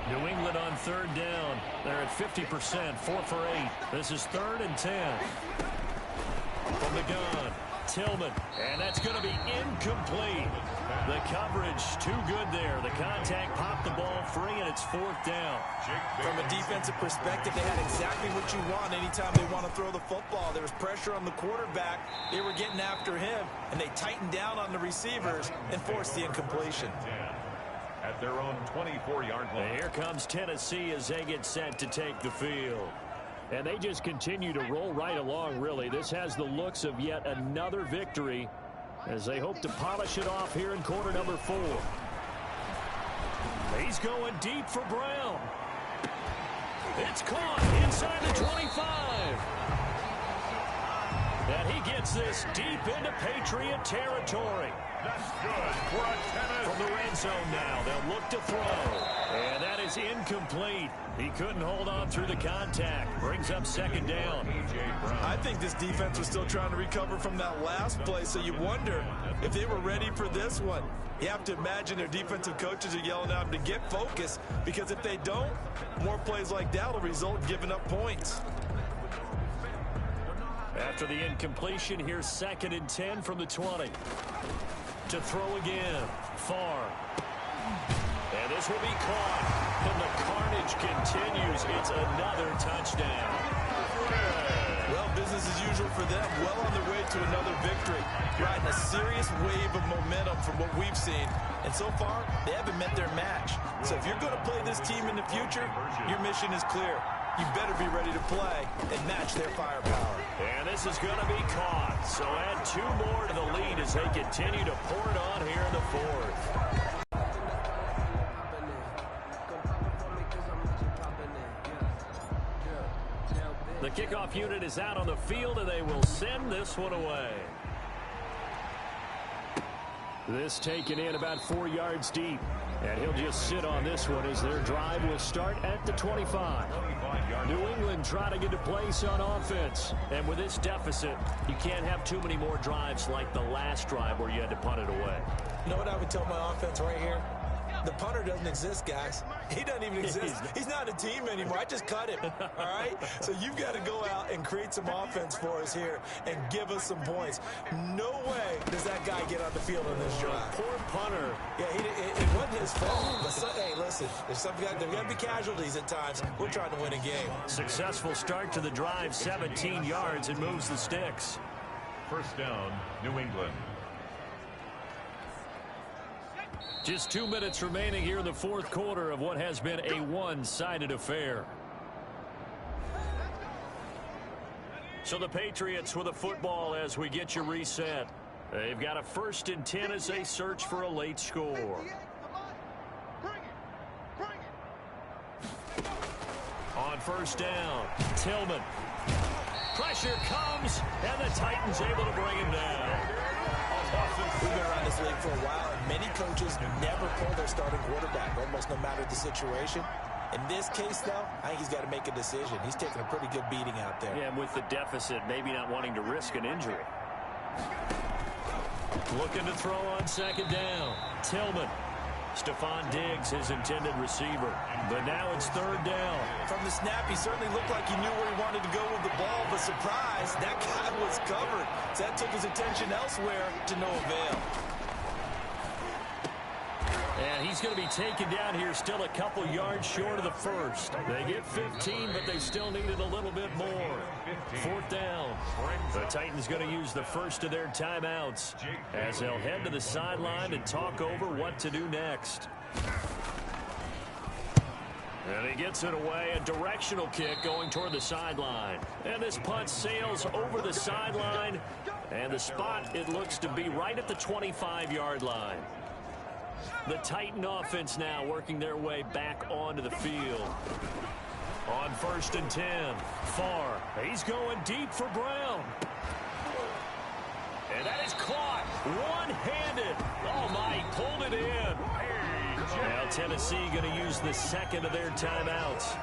New England on 3rd down. They're at 50%, 4 for 8. This is 3rd and 10. From the gun, Tillman, and that's going to be incomplete. The coverage too good there. The contact popped the ball free, and it's 4th down. From a defensive perspective, they had exactly what you want anytime they want to throw the football. There was pressure on the quarterback. They were getting after him, and they tightened down on the receivers and forced the incompletion. At their own 24-yard line. And here comes Tennessee as they get set to take the field. And they just continue to roll right along, really. This has the looks of yet another victory as they hope to polish it off here in quarter number 4. He's going deep for Brown. It's caught inside the 25. And he gets this deep into Patriot territory. That's good for a tennis. From the red zone now, they'll look to throw. And that is incomplete. He couldn't hold on through the contact. Brings up 2nd down. I think this defense was still trying to recover from that last play, so you wonder if they were ready for this one. You have to imagine their defensive coaches are yelling at them to get focused, because if they don't, more plays like that will result in giving up points. After the incompletion, here's 2nd and 10 from the 20. To throw again. Far. And this will be caught. And the carnage continues. It's another touchdown. Well, business as usual for them. Well on their way to another victory. Riding a serious wave of momentum from what we've seen. And so far, they haven't met their match. So if you're going to play this team in the future, your mission is clear. You better be ready to play and match their firepower. And this is going to be caught. So add 2 more to the lead as they continue to pour it on here in the 4th. The kickoff unit is out on the field, and they will send this one away. This taken in about 4 yards deep. And he'll just sit on this one as their drive will start at the 25. New England trying to get a place on offense. And with this deficit, you can't have too many more drives like the last drive where you had to punt it away. You know what I would tell my offense right here? The punter doesn't exist, guys. He doesn't even exist. He's not a team anymore. I just cut him, all right? So you've got to go out and create some offense for us here and give us some points. No way does that guy get on the field in this drive. Poor punter. Yeah, it wasn't his fault. But hey, listen, there's got to be casualties at times. We're trying to win a game. Successful start to the drive, 17 yards, and moves the sticks. First down, New England. Just 2 minutes remaining here in the fourth quarter of what has been a one-sided affair. So the Patriots with a football as we get you reset. They've got a 1st and 10 as they search for a late score. On first down, Tillman. Pressure comes, and the Titans able to bring him down. We've been around this league for a while, and many coaches never pull their starting quarterback, almost no matter the situation. In this case, though, I think he's got to make a decision. He's taking a pretty good beating out there. Yeah, and with the deficit, maybe not wanting to risk an injury. Looking to throw on second down. Tillman. Stephon Diggs, his intended receiver. But now it's third down. From the snap, he certainly looked like he knew where he wanted to go with the ball, but surprise, that guy was covered. So that took his attention elsewhere to no avail. And he's going to be taken down here still a couple yards short of the first. They get 15, but they still needed a little bit more. Fourth down. The Titans going to use the first of their timeouts as they'll head to the sideline and talk over what to do next. And he gets it away, a directional kick going toward the sideline. And this punt sails over the sideline. And the spot, it looks to be right at the 25-yard line. The Titan offense now working their way back onto the field. On 1st and 10, Farr. He's going deep for Brown. And that is caught one-handed. Oh, my, he pulled it in. Now Tennessee going to use the second of their timeouts.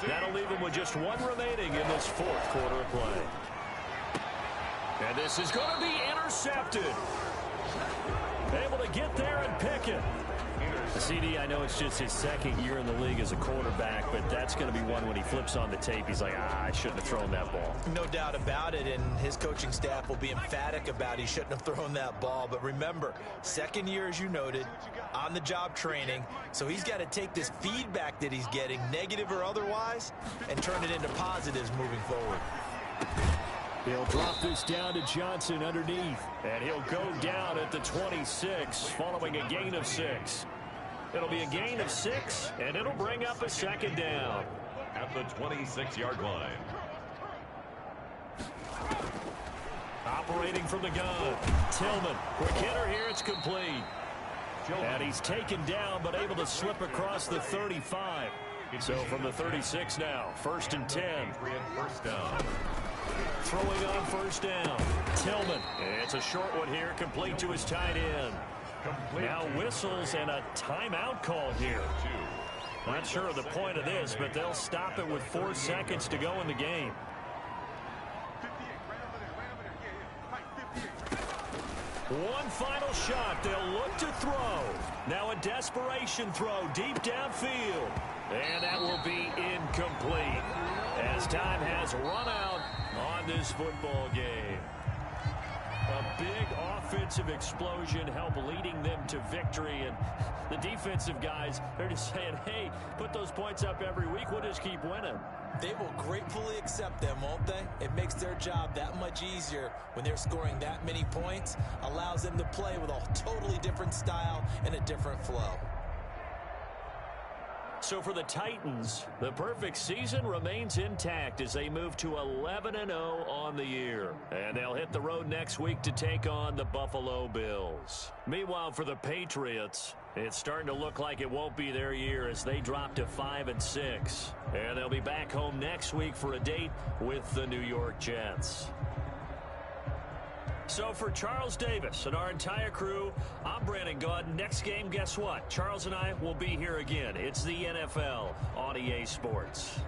That'll leave them with just one remaining in this fourth quarter of play. And this is going to be intercepted. Able to get there and pick it. CD, I know it's just his second year in the league as a quarterback, but that's going to be one when he flips on the tape. He's like, I shouldn't have thrown that ball. No doubt about it, and his coaching staff will be emphatic about he shouldn't have thrown that ball. But remember, second year, as you noted, on-the-job training, so he's got to take this feedback that he's getting, negative or otherwise, and turn it into positives moving forward. He'll drop this down to Johnson underneath, and he'll go down at the 26 following a gain of 6. It'll be a gain of 6, and it'll bring up a second down. At the 26-yard line. Operating from the gun, Tillman. Quick hitter here, it's complete. And he's taken down, but able to slip across the 35. So from the 36 now, 1st and 10. First down. Throwing on first down, Tillman. It's a short one here, complete to his tight end. Now whistles and a timeout call here. Not sure of the point of this, but they'll stop it with 4 seconds to go in the game. One final shot. They'll look to throw. Now a desperation throw deep downfield. And that will be incomplete as time has run out on this football game. A big offensive explosion helped leading them to victory. And the defensive guys, they're just saying, hey, put those points up every week. We'll just keep winning. They will gratefully accept them, won't they? It makes their job that much easier when they're scoring that many points. Allows them to play with a totally different style and a different flow. So for the Titans, the perfect season remains intact as they move to 11-0 on the year. And they'll hit the road next week to take on the Buffalo Bills. Meanwhile, for the Patriots, it's starting to look like it won't be their year as they drop to 5-6. And they'll be back home next week for a date with the New York Jets. So for Charles Davis and our entire crew, I'm Brandon Gaudin. Next game, guess what? Charles and I will be here again. It's the NFL on EA Sports.